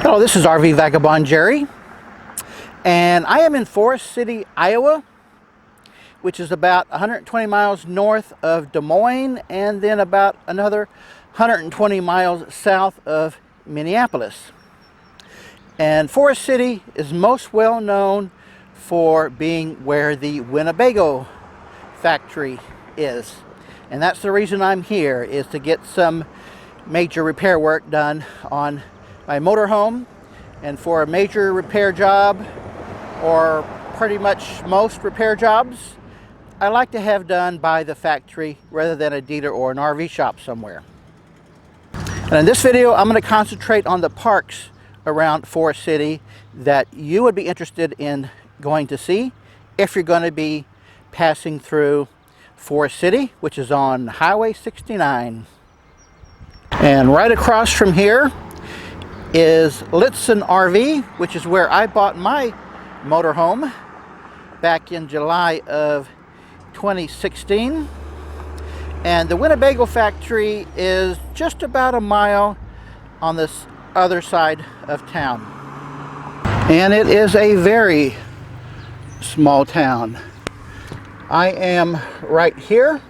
Hello, this is RV Vagabond Jerry, and I am in Forest City, Iowa, which is about 120 miles north of Des Moines and then about another 120 miles south of Minneapolis. And Forest City is most well known for being where the Winnebago factory is. And that's the reason I'm here, is to get some major repair work done on my motorhome. And for a major repair job, or pretty much most repair jobs, I like to have done by the factory rather than a dealer or an RV shop somewhere. And in this video, I'm going to concentrate on the parks around Forest City that you would be interested in going to see if you're going to be passing through Forest City, which is on Highway 69. And right across from here is Litson RV, which is where I bought my motorhome back in July of 2016. And the Winnebago factory is just about a mile on this other side of town. And it is a very small town. I am right here,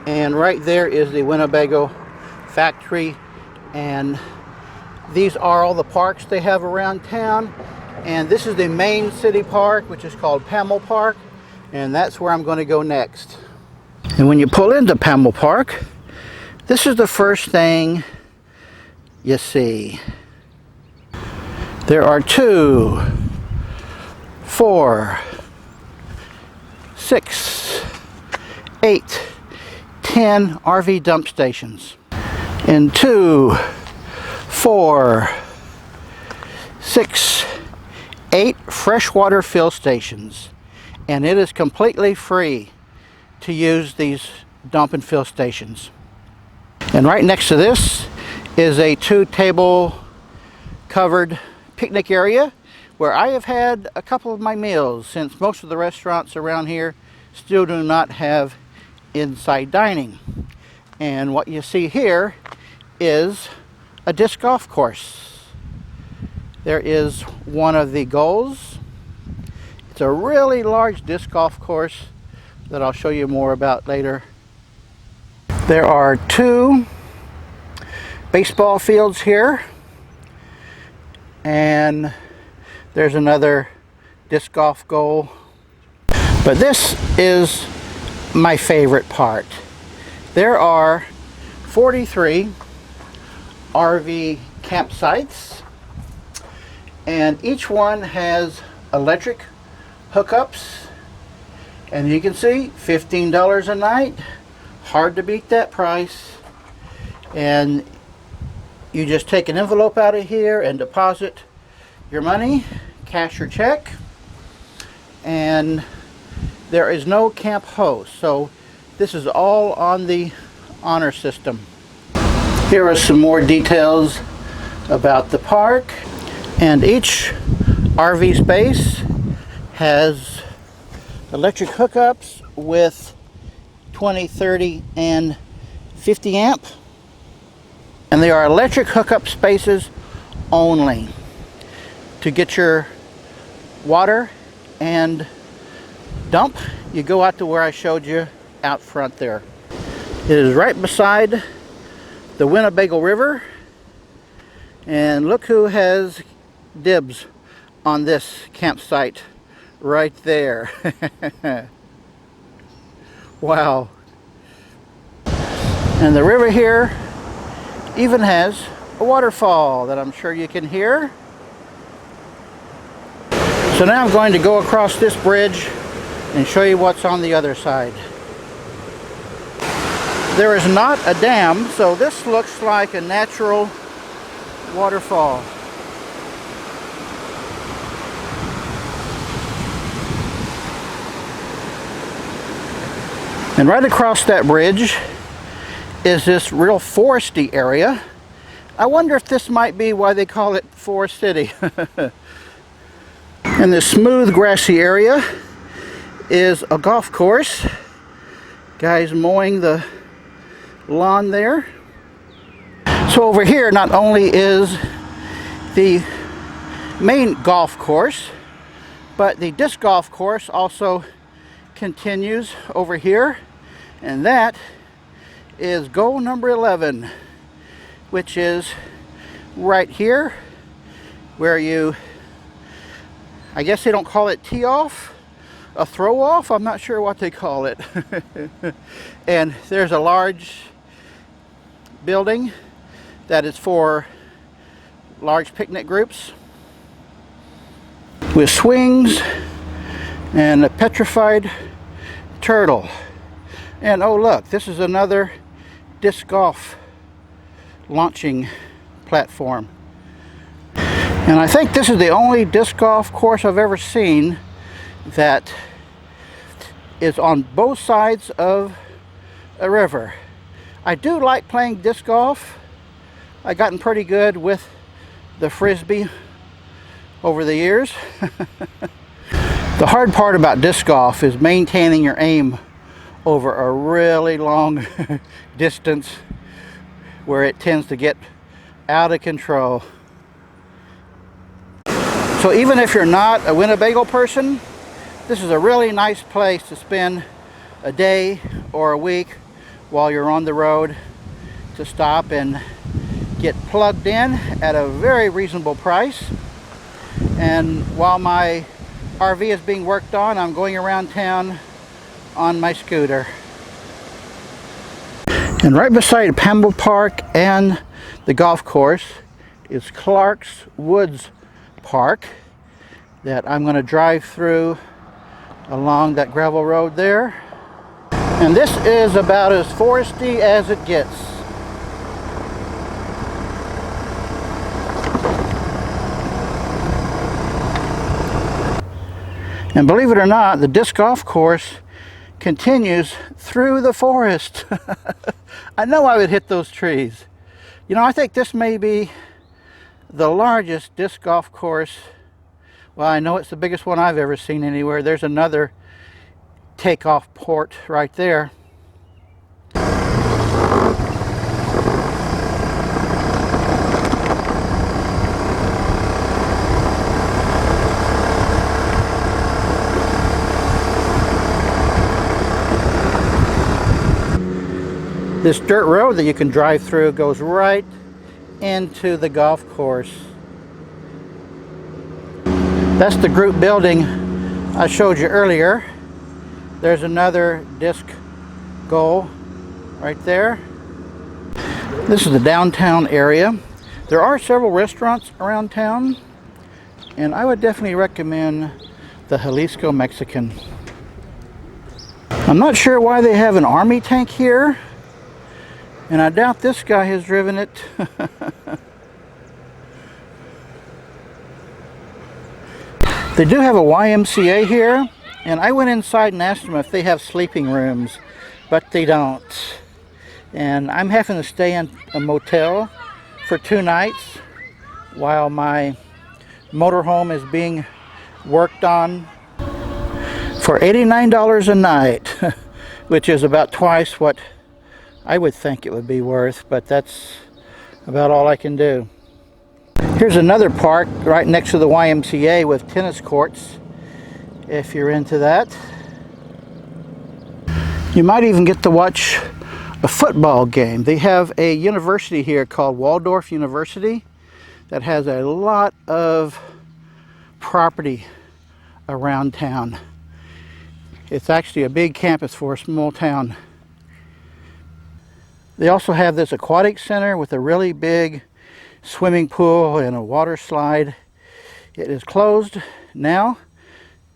and right there is the Winnebago factory, and these are all the parks they have around town. And this is the main city park, which is called Pamel Park, and that's where I'm going to go next. And when you pull into Pamel Park, this is the first thing you see. There are 2, 4, 6, 8, 10 RV dump stations. And 2, 4, 6, 8 freshwater fill stations. And it is completely free to use these dump and fill stations. And right next to this is a 2-table covered picnic area where I have had a couple of my meals, since most of the restaurants around here still do not have inside dining. And what you see here is a disc golf course. There is one of the goals. It's a really large disc golf course that I'll show you more about later. There are 2 baseball fields here, and there's another disc golf goal. But this is my favorite part. There are 43 RV campsites, and each one has electric hookups, and you can see $15 a night. Hard to beat that price. And you just take an envelope out of here and deposit your money, cash or check, and there is no camp host, so this is all on the honor system. Here are some more details about the park, and each RV space has electric hookups with 20, 30, and 50 amp. And they are electric hookup spaces only. To get your water and dump, you go out to where I showed you out front there. It is right beside the Winnebago River, and look who has dibs on this campsite right there. Wow. And the river here even has a waterfall that I'm sure you can hear. So now I'm going to go across this bridge and show you what's on the other side. There is not a dam, so this looks like a natural waterfall. And right across that bridge is this real foresty area. I wonder if this might be why they call it Forest City. And this smooth grassy area is a golf course. Guys mowing the lawn there. So over here not only is the main golf course, but the disc golf course also continues over here, and that is goal number 11, which is right here where you, I guess they don't call it tee off, a throw off, I'm not sure what they call it. And there's a large building that is for large picnic groups with swings and a petrified turtle. And oh look, this is another disc golf launching platform. And I think this is the only disc golf course I've ever seen that is on both sides of a river. I do like playing disc golf. I've gotten pretty good with the frisbee over the years. The hard part about disc golf is maintaining your aim over a really long distance where it tends to get out of control. So even if you're not a Winnebago person, this is a really nice place to spend a day or a week while you're on the road, to stop and get plugged in at a very reasonable price. And while my RV is being worked on, I'm going around town on my scooter. And right beside Pamel Park and the golf course is Clark's Woods Park that I'm going to drive through along that gravel road there. And this is about as foresty as it gets. And believe it or not, the disc golf course continues through the forest. I know I would hit those trees. You know, I think this may be the largest disc golf course. Well, I know it's the biggest one I've ever seen anywhere. There's another takeoff port right there. This dirt road that you can drive through goes right into the golf course. That's the group building I showed you earlier. There's another disc goal right there. This is the downtown area. There are several restaurants around town, and I would definitely recommend the Jalisco Mexican. I'm not sure why they have an army tank here, and I doubt this guy has driven it. They do have a YMCA here, and I went inside and asked them if they have sleeping rooms, but they don't. And I'm having to stay in a motel for 2 nights while my motorhome is being worked on for $89 a night, which is about twice what I would think it would be worth, but that's about all I can do. Here's another park right next to the YMCA with tennis courts, if you're into that. You might even get to watch a football game. They have a university here called Waldorf University that has a lot of property around town. It's actually a big campus for a small town. They also have this aquatic center with a really big swimming pool and a water slide. It is closed now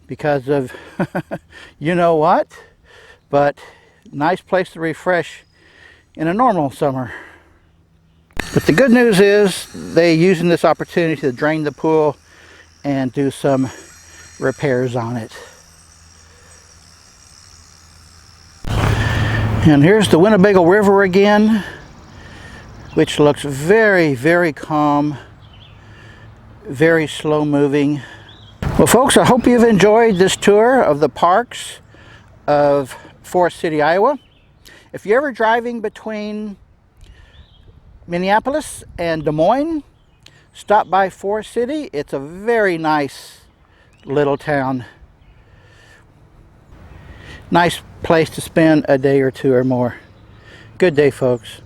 because of you know what, but nice place to refresh in a normal summer. But the good news is they're using this opportunity to drain the pool and do some repairs on it. And here's the Winnebago River again, which looks very, very calm, very slow moving. Well folks, I hope you've enjoyed this tour of the parks of Forest City, Iowa. If you're ever driving between Minneapolis and Des Moines, stop by Forest City. It's a very nice little town. Nice place to spend a day or two or more. Good day, folks.